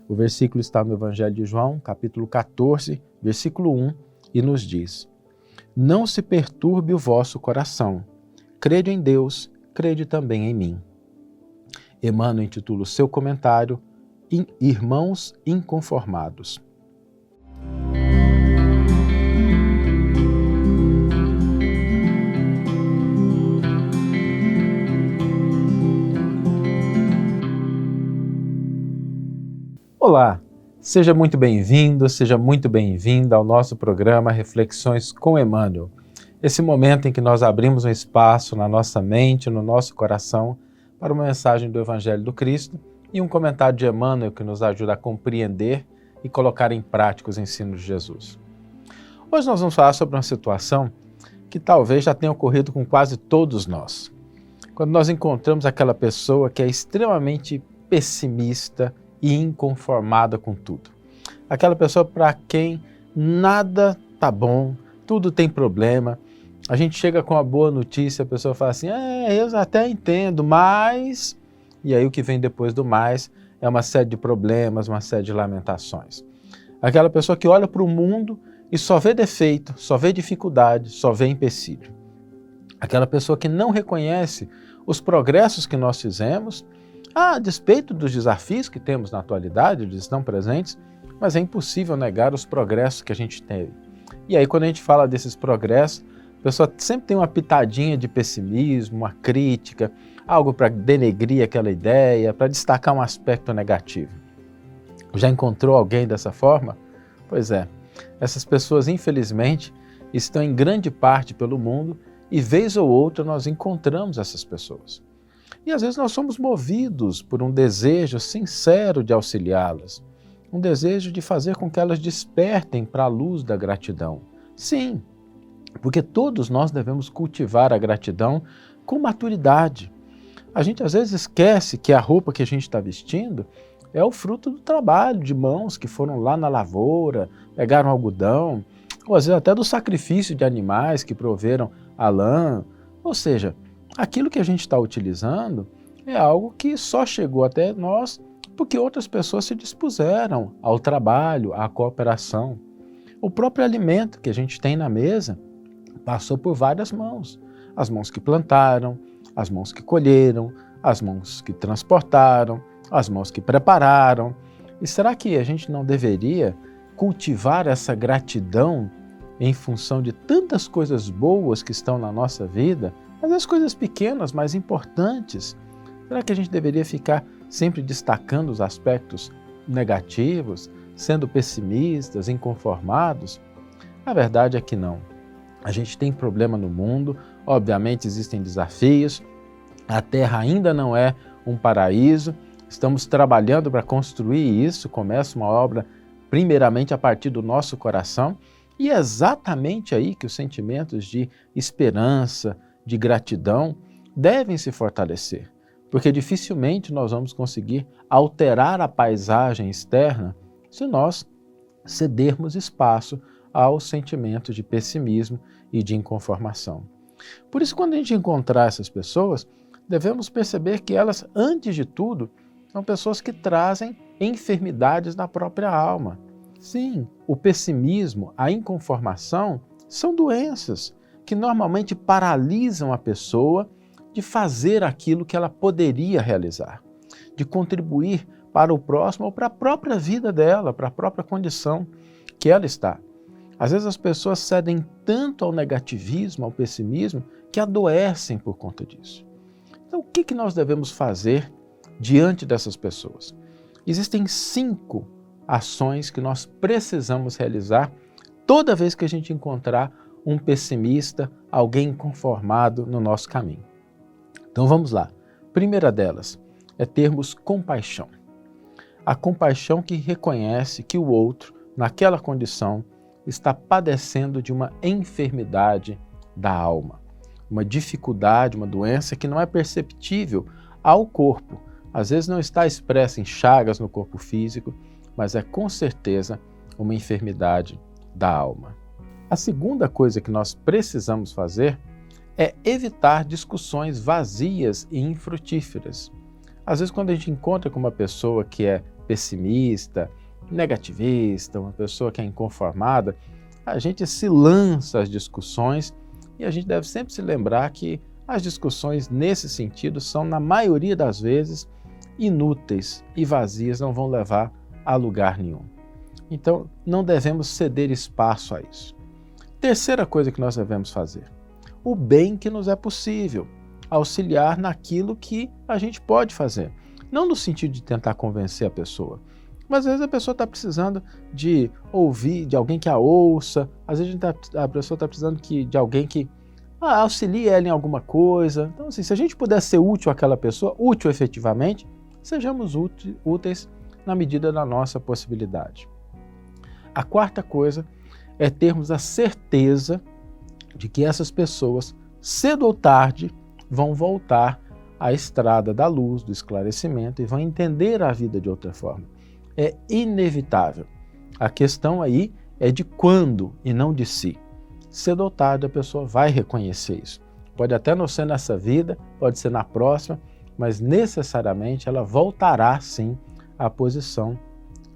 O versículo está no Evangelho de João, capítulo 14, versículo 1, e nos diz: Não se perturbe o vosso coração. Crede em Deus, crede também em mim. Emmanuel intitula o seu comentário Irmãos Inconformados. Olá, seja muito bem-vindo, seja muito bem-vinda ao nosso programa Reflexões com Emmanuel. Esse momento em que nós abrimos um espaço na nossa mente, no nosso coração, para uma mensagem do Evangelho do Cristo e um comentário de Emmanuel que nos ajuda a compreender e colocar em prática os ensinos de Jesus. Hoje nós vamos falar sobre uma situação que talvez já tenha ocorrido com quase todos nós. Quando nós encontramos aquela pessoa que é extremamente pessimista e inconformada com tudo. Aquela pessoa para quem nada tá bom, tudo tem problema. A gente chega com uma boa notícia, a pessoa fala assim, eu até entendo, mas... E aí o que vem depois do mais é uma série de problemas, uma série de lamentações. Aquela pessoa que olha para o mundo e só vê defeito, só vê dificuldade, só vê empecilho. Aquela pessoa que não reconhece os progressos que nós fizemos, a despeito dos desafios que temos na atualidade, eles estão presentes, mas é impossível negar os progressos que a gente teve. E aí, quando a gente fala desses progressos, a pessoa sempre tem uma pitadinha de pessimismo, uma crítica, algo para denegrir aquela ideia, para destacar um aspecto negativo. Já encontrou alguém dessa forma? Pois é, essas pessoas, infelizmente, estão em grande parte pelo mundo e, vez ou outra, nós encontramos essas pessoas. E às vezes nós somos movidos por um desejo sincero de auxiliá-las, um desejo de fazer com que elas despertem para a luz da gratidão. Sim, porque todos nós devemos cultivar a gratidão com maturidade. A gente às vezes esquece que a roupa que a gente está vestindo é o fruto do trabalho de mãos que foram lá na lavoura, pegaram algodão, ou às vezes até do sacrifício de animais que proveram a lã, ou seja, aquilo que a gente está utilizando é algo que só chegou até nós porque outras pessoas se dispuseram ao trabalho, à cooperação. O próprio alimento que a gente tem na mesa passou por várias mãos. As mãos que plantaram, as mãos que colheram, as mãos que transportaram, as mãos que prepararam. E será que a gente não deveria cultivar essa gratidão em função de tantas coisas boas que estão na nossa vida? Mas as coisas pequenas, mas importantes, será que a gente deveria ficar sempre destacando os aspectos negativos, sendo pessimistas, inconformados? A verdade é que não. A gente tem problema no mundo, obviamente existem desafios, a Terra ainda não é um paraíso, estamos trabalhando para construir isso, começa uma obra primeiramente a partir do nosso coração, e é exatamente aí que os sentimentos de esperança, de gratidão, devem se fortalecer, porque dificilmente nós vamos conseguir alterar a paisagem externa se nós cedermos espaço aos sentimentos de pessimismo e de inconformação. Por isso, quando a gente encontrar essas pessoas, devemos perceber que elas, antes de tudo, são pessoas que trazem enfermidades na própria alma. Sim, o pessimismo, a inconformação são doenças que normalmente paralisam a pessoa de fazer aquilo que ela poderia realizar, de contribuir para o próximo ou para a própria vida dela, para a própria condição que ela está. Às vezes as pessoas cedem tanto ao negativismo, ao pessimismo, que adoecem por conta disso. Então, o que nós devemos fazer diante dessas pessoas? Existem 5 ações que nós precisamos realizar toda vez que a gente encontrar um pessimista, alguém inconformado no nosso caminho. Então vamos lá. Primeira delas é termos compaixão. A compaixão que reconhece que o outro, naquela condição, está padecendo de uma enfermidade da alma, uma dificuldade, uma doença que não é perceptível ao corpo. Às vezes não está expressa em chagas no corpo físico, mas é com certeza uma enfermidade da alma. A segunda coisa que nós precisamos fazer é evitar discussões vazias e infrutíferas. Às vezes, quando a gente encontra com uma pessoa que é pessimista, negativista, uma pessoa que é inconformada, a gente se lança às discussões e a gente deve sempre se lembrar que as discussões nesse sentido são, na maioria das vezes, inúteis e vazias, não vão levar a lugar nenhum. Então, não devemos ceder espaço a isso. Terceira coisa que nós devemos fazer: o bem que nos é possível, auxiliar naquilo que a gente pode fazer. Não no sentido de tentar convencer a pessoa, mas às vezes a pessoa está precisando de ouvir, de alguém que a ouça, às vezes a pessoa está precisando de alguém que auxilie ela em alguma coisa. Então, assim, se a gente puder ser útil àquela pessoa, útil efetivamente, sejamos úteis na medida da nossa possibilidade. A quarta coisa é termos a certeza de que essas pessoas, cedo ou tarde, vão voltar à estrada da luz, do esclarecimento e vão entender a vida de outra forma. É inevitável. A questão aí é de quando e não de si. Cedo ou tarde a pessoa vai reconhecer isso. Pode até não ser nessa vida, pode ser na próxima, mas necessariamente ela voltará sim à posição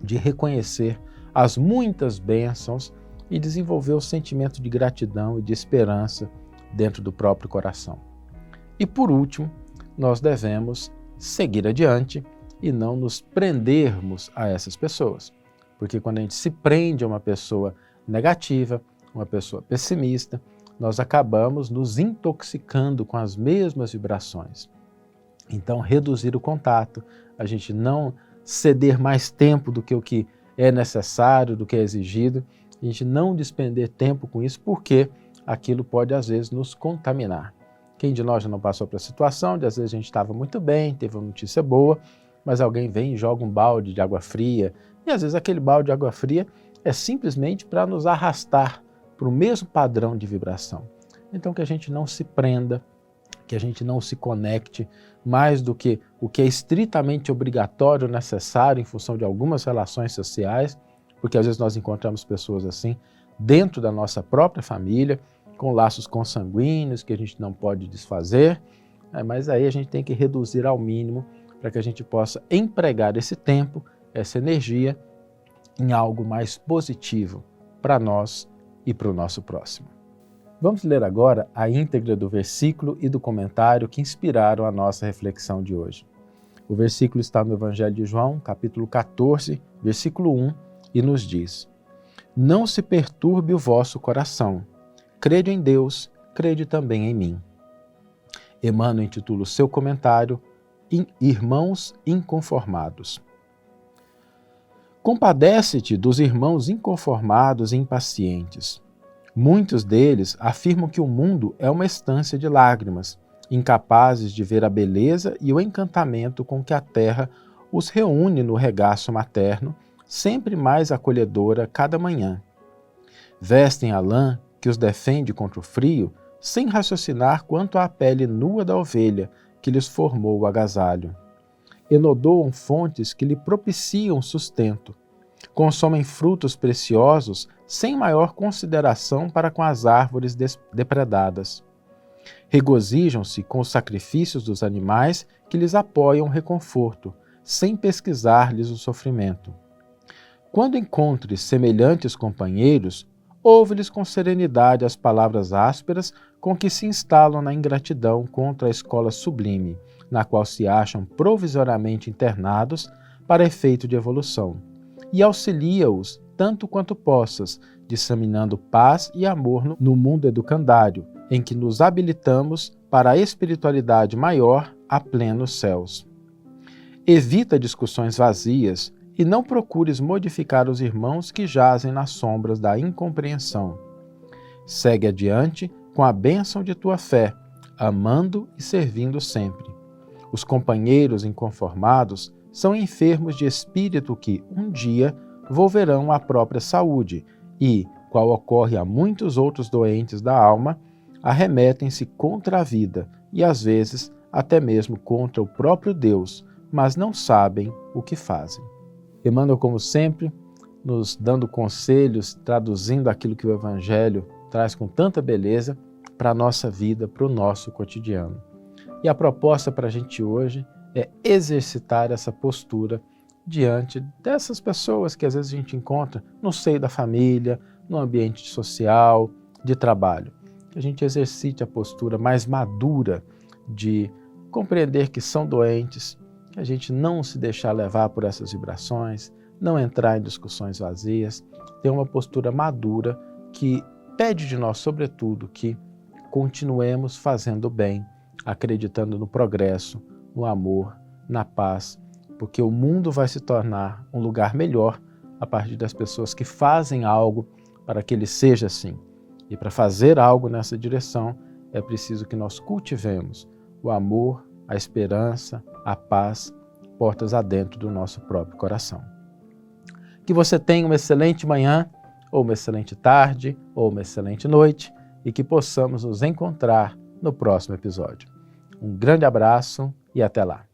de reconhecer as muitas bênçãos e desenvolver o sentimento de gratidão e de esperança dentro do próprio coração. E por último, nós devemos seguir adiante e não nos prendermos a essas pessoas. Porque quando a gente se prende a uma pessoa negativa, uma pessoa pessimista, nós acabamos nos intoxicando com as mesmas vibrações. Então, reduzir o contato, a gente não ceder mais tempo do que o que é necessário, do que é exigido, a gente não despender tempo com isso, porque aquilo pode, às vezes, nos contaminar. Quem de nós já não passou por essa situação, de às vezes a gente estava muito bem, teve uma notícia boa, mas alguém vem e joga um balde de água fria, e às vezes aquele balde de água fria é simplesmente para nos arrastar para o mesmo padrão de vibração. Então que a gente não se prenda, que a gente não se conecte mais do que o que é estritamente obrigatório, necessário em função de algumas relações sociais, porque às vezes nós encontramos pessoas assim dentro da nossa própria família, com laços consanguíneos que a gente não pode desfazer, mas aí a gente tem que reduzir ao mínimo para que a gente possa empregar esse tempo, essa energia, em algo mais positivo para nós e para o nosso próximo. Vamos ler agora a íntegra do versículo e do comentário que inspiraram a nossa reflexão de hoje. O versículo está no Evangelho de João, capítulo 14, versículo 1, e nos diz: Não se perturbe o vosso coração. Crede em Deus, crede também em mim. Emmanuel intitula o seu comentário Irmãos Inconformados. Compadece-te dos irmãos inconformados e impacientes. Muitos deles afirmam que o mundo é uma estância de lágrimas, incapazes de ver a beleza e o encantamento com que a terra os reúne no regaço materno, sempre mais acolhedora cada manhã. Vestem a lã que os defende contra o frio, sem raciocinar quanto à pele nua da ovelha que lhes formou o agasalho. Enodoam fontes que lhe propiciam sustento. Consomem frutos preciosos sem maior consideração para com as árvores depredadas. Regozijam-se com os sacrifícios dos animais que lhes apoiam reconforto, sem pesquisar-lhes o sofrimento. Quando encontres semelhantes companheiros, ouve-lhes com serenidade as palavras ásperas com que se instalam na ingratidão contra a escola sublime, na qual se acham provisoriamente internados para efeito de evolução, e auxilia-os tanto quanto possas, disseminando paz e amor no mundo educandário, em que nos habilitamos para a espiritualidade maior a plenos céus. Evita discussões vazias e não procures modificar os irmãos que jazem nas sombras da incompreensão. Segue adiante com a bênção de tua fé, amando e servindo sempre. Os companheiros inconformados são enfermos de espírito que, um dia, volverão à própria saúde e, qual ocorre a muitos outros doentes da alma, arremetem-se contra a vida e, às vezes, até mesmo contra o próprio Deus, mas não sabem o que fazem. Emmanuel, como sempre, nos dando conselhos, traduzindo aquilo que o Evangelho traz com tanta beleza para a nossa vida, para o nosso cotidiano. E a proposta para a gente hoje é exercitar essa postura diante dessas pessoas que às vezes a gente encontra no seio da família, no ambiente social, de trabalho. Que a gente exercite a postura mais madura de compreender que são doentes, que a gente não se deixar levar por essas vibrações, não entrar em discussões vazias, ter uma postura madura que pede de nós, sobretudo, que continuemos fazendo o bem, acreditando no progresso, no amor, na paz, porque o mundo vai se tornar um lugar melhor a partir das pessoas que fazem algo para que ele seja assim. E para fazer algo nessa direção, é preciso que nós cultivemos o amor, a esperança, a paz, portas adentro do nosso próprio coração. Que você tenha uma excelente manhã, ou uma excelente tarde, ou uma excelente noite, e que possamos nos encontrar no próximo episódio. Um grande abraço e até lá!